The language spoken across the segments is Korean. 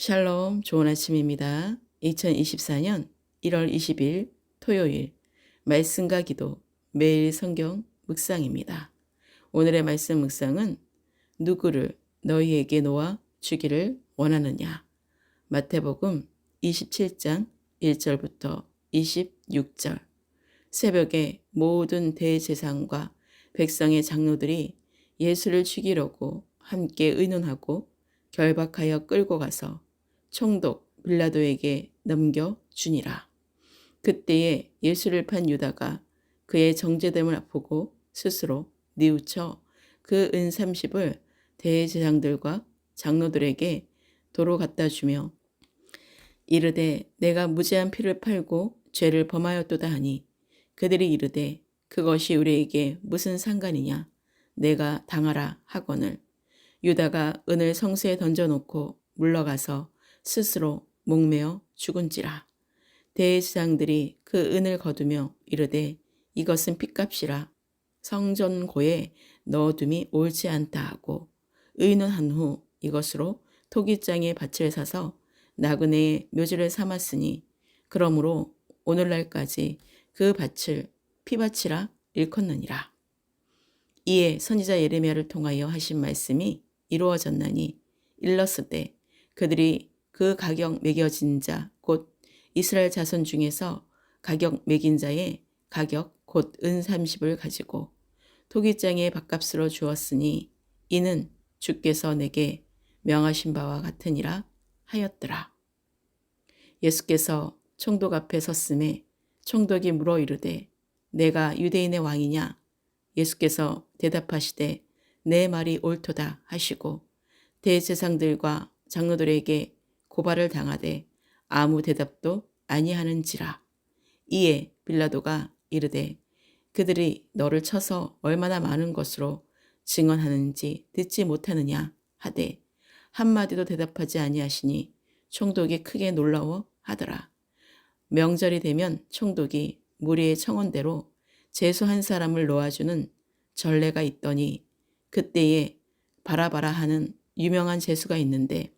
샬롬, 좋은 아침입니다. 2024년 1월 20일 토요일 말씀과 기도 매일 성경 묵상입니다. 오늘의 말씀 묵상은 누구를 너희에게 놓아 주기를 원하느냐. 마태복음 27장 1절부터 26절. 새벽에 모든 대제사장과 백성의 장로들이 예수를 죽이려고 함께 의논하고 결박하여 끌고 가서 총독 빌라도에게 넘겨주니라. 그때에 예수를 판 유다가 그의 정죄됨을 보고 스스로 뉘우쳐 그 은 30을 대제사장들과 장로들에게 도로 갖다 주며 이르되 내가 무죄한 피를 팔고 죄를 범하였도다 하니 그들이 이르되 그것이 우리에게 무슨 상관이냐 내가 당하라 하거늘 유다가 은을 성수에 던져놓고 물러가서 스스로 목매어 죽은지라. 대제사장들이 그 은을 거두며 이르되 이것은 핏값이라 성전고에 넣어둠이 옳지 않다 하고 의논한 후 이것으로 토기장에 밭을 사서 나그네의 묘지를 삼았으니 그러므로 오늘날까지 그 밭을 피밭이라 일컫느니라. 이에 선지자 예레미야를 통하여 하신 말씀이 이루어졌나니 일렀으되 그들이 그 가격 매겨진 자 곧 이스라엘 자손 중에서 가격 매긴 자의 가격 곧 은 30을 가지고 토기장의 밭값으로 주었으니 이는 주께서 내게 명하신 바와 같으니라 하였더라. 예수께서 총독 앞에 섰음에 총독이 물어 이르되 내가 유대인의 왕이냐. 예수께서 대답하시되 내 말이 옳도다 하시고 대제사장들과 장로들에게 고발을 당하되 아무 대답도 아니하는지라. 이에 빌라도가 이르되 그들이 너를 쳐서 얼마나 많은 것으로 증언하는지 듣지 못하느냐 하되 한마디도 대답하지 아니하시니 총독이 크게 놀라워 하더라. 명절이 되면 총독이 무리의 청원대로 제수 한 사람을 놓아주는 전례가 있더니 그때에 바라바라 하는 유명한 제수가 있는데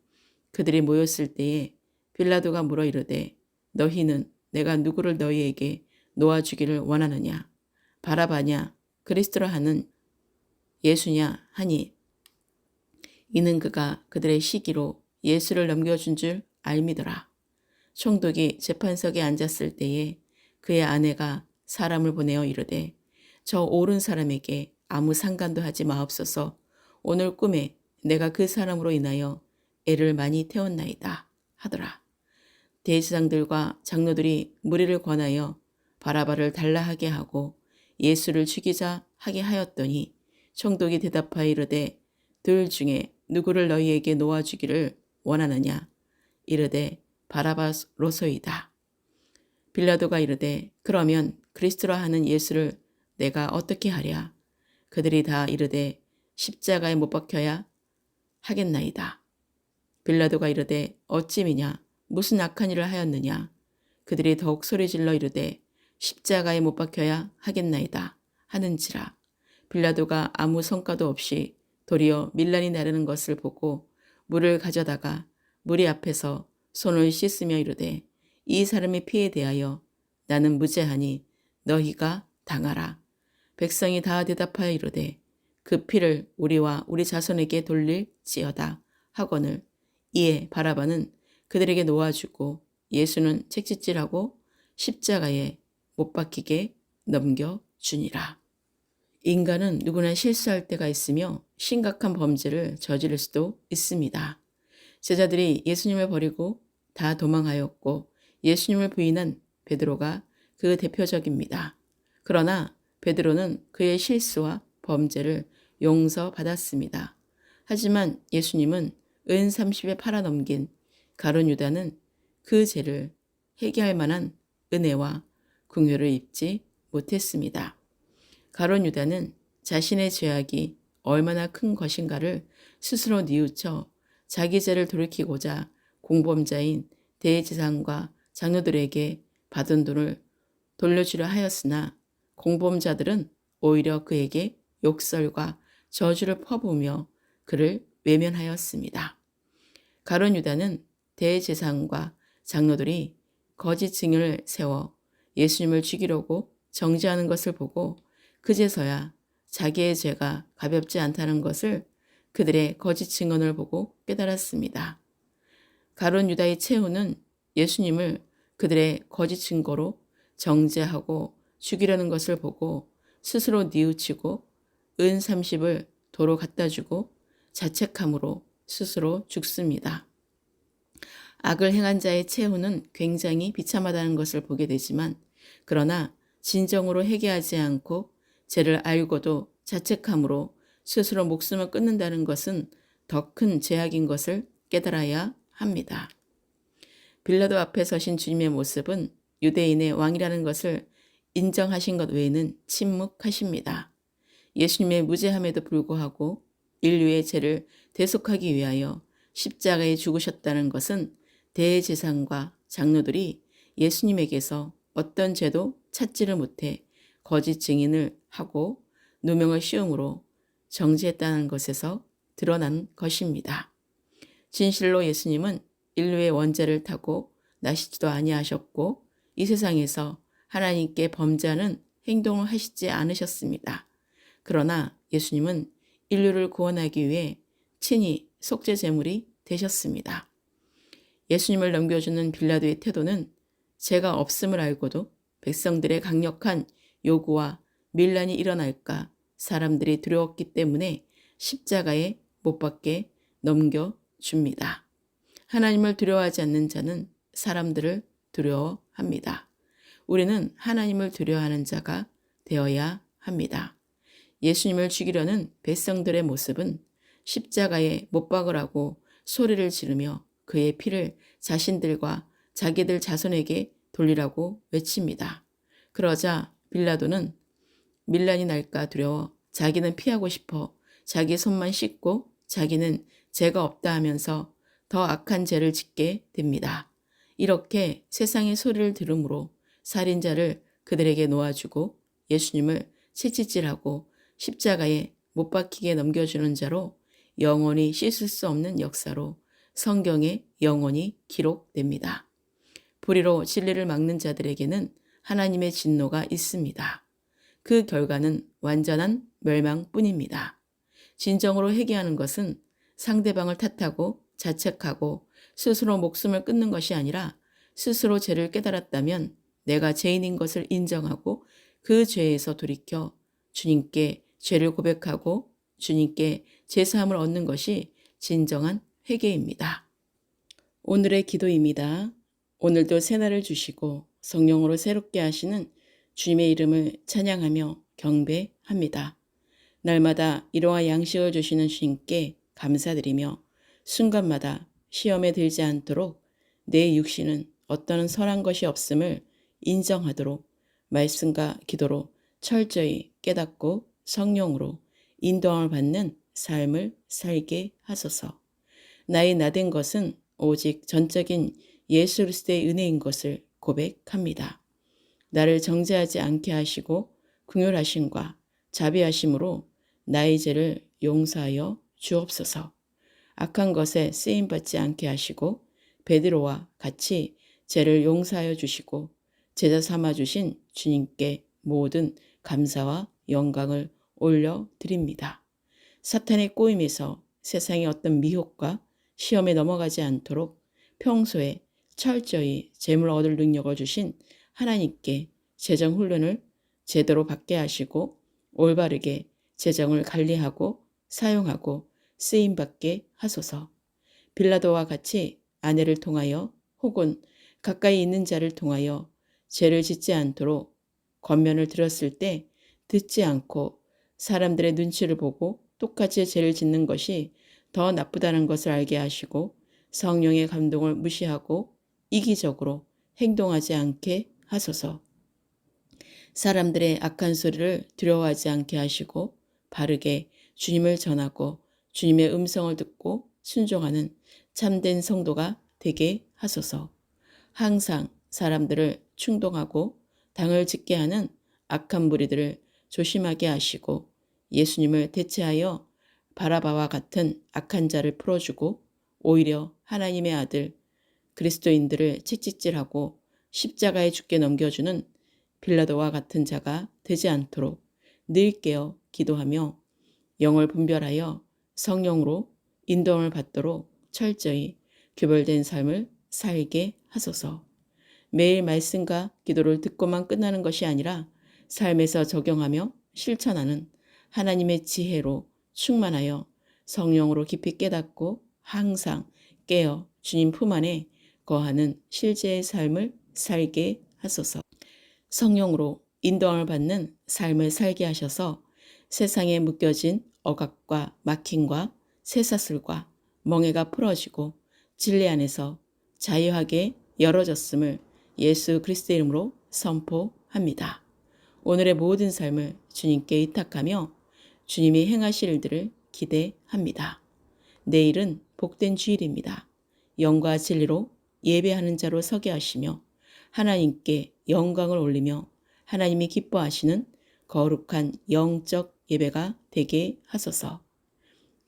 그들이 모였을 때에 빌라도가 물어 이르되 너희는 내가 누구를 너희에게 놓아주기를 원하느냐 바라바냐 그리스도라 하는 예수냐 하니 이는 그가 그들의 시기로 예수를 넘겨준 줄 알미더라. 총독이 재판석에 앉았을 때에 그의 아내가 사람을 보내어 이르되 저 옳은 사람에게 아무 상관도 하지 마옵소서. 오늘 꿈에 내가 그 사람으로 인하여 애를 많이 태웠나이다 하더라. 대제사장들과 장로들이 무리를 권하여 바라바를 달라하게 하고 예수를 죽이자 하게 하였더니 총독이 대답하여 이르되 둘 중에 누구를 너희에게 놓아주기를 원하느냐 이르되 바라바로소이다. 빌라도가 이르되 그러면 그리스도라 하는 예수를 내가 어떻게 하랴. 그들이 다 이르되 십자가에 못 박혀야 하겠나이다. 빌라도가 이르되 어찌미냐 무슨 악한 일을 하였느냐. 그들이 더욱 소리질러 이르되 십자가에 못 박혀야 하겠나이다 하는지라. 빌라도가 아무 성과도 없이 도리어 밀란이 나르는 것을 보고 물을 가져다가 무리 앞에서 손을 씻으며 이르되 이 사람의 피에 대하여 나는 무죄하니 너희가 당하라. 백성이 다 대답하여 이르되 그 피를 우리와 우리 자손에게 돌릴지어다 하거늘 이에 바라바는 그들에게 놓아주고 예수는 책짓질하고 십자가에 못 박히게 넘겨주니라. 인간은 누구나 실수할 때가 있으며 심각한 범죄를 저지를 수도 있습니다. 제자들이 예수님을 버리고 다 도망하였고 예수님을 부인한 베드로가 그 대표적입니다. 그러나 베드로는 그의 실수와 범죄를 용서받았습니다. 하지만 예수님은 은 30에 팔아넘긴 가룟 유다는 그 죄를 회개할 만한 은혜와 긍휼을 입지 못했습니다. 가룟 유다는 자신의 죄악이 얼마나 큰 것인가를 스스로 뉘우쳐 자기 죄를 돌이키고자 공범자인 대제사장과 장로들에게 받은 돈을 돌려주려 하였으나 공범자들은 오히려 그에게 욕설과 저주를 퍼부으며 그를 외면하였습니다. 가룟 유다는 대제사장과 장로들이 거짓 증인을 세워 예수님을 죽이려고 정죄하는 것을 보고 그제서야 자기의 죄가 가볍지 않다는 것을 그들의 거짓 증언을 보고 깨달았습니다. 가룟 유다의 최후는 예수님을 그들의 거짓 증거로 정죄하고 죽이려는 것을 보고 스스로 뉘우치고 은 30을 도로 갖다 주고 자책함으로 스스로 죽습니다. 악을 행한 자의 최후는 굉장히 비참하다는 것을 보게 되지만 그러나 진정으로 회개하지 않고 죄를 알고도 자책함으로 스스로 목숨을 끊는다는 것은 더 큰 죄악인 것을 깨달아야 합니다. 빌라도 앞에 서신 주님의 모습은 유대인의 왕이라는 것을 인정하신 것 외에는 침묵하십니다. 예수님의 무죄함에도 불구하고 인류의 죄를 대속하기 위하여 십자가에 죽으셨다는 것은 대제사장과 장로들이 예수님에게서 어떤 죄도 찾지를 못해 거짓 증인을 하고 누명을 씌움으로 정죄했다는 것에서 드러난 것입니다. 진실로 예수님은 인류의 원죄를 타고 나시지도 아니하셨고 이 세상에서 하나님께 범죄하는 행동을 하시지 않으셨습니다. 그러나 예수님은 인류를 구원하기 위해 친히 속죄 제물이 되셨습니다. 예수님을 넘겨주는 빌라도의 태도는 죄가 없음을 알고도 백성들의 강력한 요구와 밀란이 일어날까 사람들이 두려웠기 때문에 십자가에 못 박게 넘겨줍니다. 하나님을 두려워하지 않는 자는 사람들을 두려워합니다. 우리는 하나님을 두려워하는 자가 되어야 합니다. 예수님을 죽이려는 백성들의 모습은 십자가에 못 박으라고 소리를 지르며 그의 피를 자신들과 자기들 자손에게 돌리라고 외칩니다. 그러자 빌라도는 밀란이 날까 두려워 자기는 피하고 싶어 자기 손만 씻고 자기는 죄가 없다 하면서 더 악한 죄를 짓게 됩니다. 이렇게 세상의 소리를 들음으로 살인자를 그들에게 놓아주고 예수님을 채찍질하고 십자가에 못 박히게 넘겨주는 자로 영원히 씻을 수 없는 역사로 성경에 영원히 기록됩니다. 불의로 진리를 막는 자들에게는 하나님의 진노가 있습니다. 그 결과는 완전한 멸망뿐입니다. 진정으로 회개하는 것은 상대방을 탓하고 자책하고 스스로 목숨을 끊는 것이 아니라 스스로 죄를 깨달았다면 내가 죄인인 것을 인정하고 그 죄에서 돌이켜 주님께 죄를 고백하고 주님께 제사함을 얻는 것이 진정한 회개입니다. 오늘의 기도입니다. 오늘도 새날을 주시고 성령으로 새롭게 하시는 주님의 이름을 찬양하며 경배합니다. 날마다 일용할 양식을 주시는 주님께 감사드리며 순간마다 시험에 들지 않도록 내 육신은 어떤 선한 것이 없음을 인정하도록 말씀과 기도로 철저히 깨닫고 성령으로 인도함을 받는 삶을 살게 하소서. 나의 나된 것은 오직 전적인 예수 그리스도의 은혜인 것을 고백합니다. 나를 정죄하지 않게 하시고 긍휼하심과 자비하심으로 나의 죄를 용서하여 주옵소서. 악한 것에 쓰임받지 않게 하시고 베드로와 같이 죄를 용서하여 주시고 제자 삼아 주신 주님께 모든 감사와 영광을 올려드립니다. 사탄의 꼬임에서 세상의 어떤 미혹과 시험에 넘어가지 않도록 평소에 철저히 재물 얻을 능력을 주신 하나님께 재정 훈련을 제대로 받게 하시고 올바르게 재정을 관리하고 사용하고 쓰임받게 하소서. 빌라도와 같이 아내를 통하여 혹은 가까이 있는 자를 통하여 죄를 짓지 않도록 권면을 들었을 때 듣지 않고 사람들의 눈치를 보고 똑같이 죄를 짓는 것이 더 나쁘다는 것을 알게 하시고 성령의 감동을 무시하고 이기적으로 행동하지 않게 하소서. 사람들의 악한 소리를 두려워하지 않게 하시고 바르게 주님을 전하고 주님의 음성을 듣고 순종하는 참된 성도가 되게 하소서. 항상 사람들을 충동하고 당을 짓게 하는 악한 무리들을 조심하게 하시고 예수님을 대체하여 바라바와 같은 악한 자를 풀어주고 오히려 하나님의 아들 그리스도인들을 채찍질하고 십자가에 죽게 넘겨주는 빌라도와 같은 자가 되지 않도록 늘 깨어 기도하며 영을 분별하여 성령으로 인도함을 받도록 철저히 규별된 삶을 살게 하소서. 매일 말씀과 기도를 듣고만 끝나는 것이 아니라 삶에서 적용하며 실천하는 하나님의 지혜로 충만하여 성령으로 깊이 깨닫고 항상 깨어 주님 품 안에 거하는 실제의 삶을 살게 하소서. 성령으로 인도함을 받는 삶을 살게 하셔서 세상에 묶여진 억압과 막힘과 쇠사슬과 멍에가 풀어지고 진리 안에서 자유하게 열어졌음을 예수 그리스도의 이름으로 선포합니다. 오늘의 모든 삶을 주님께 의탁하며 주님이 행하실 일들을 기대합니다. 내일은 복된 주일입니다. 영과 진리로 예배하는 자로 서게 하시며 하나님께 영광을 올리며 하나님이 기뻐하시는 거룩한 영적 예배가 되게 하소서.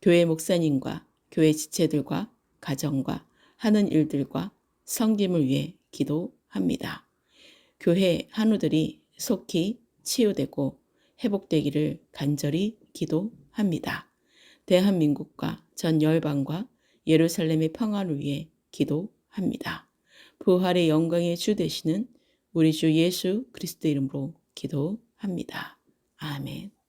교회 목사님과 교회 지체들과 가정과 하는 일들과 섬김을 위해 기도합니다. 교회 한우들이 속히 치유되고 회복되기를 간절히 기도합니다. 대한민국과 전 열방과 예루살렘의 평화를 위해 기도합니다. 부활의 영광의 주 되시는 우리 주 예수 그리스도 이름으로 기도합니다. 아멘.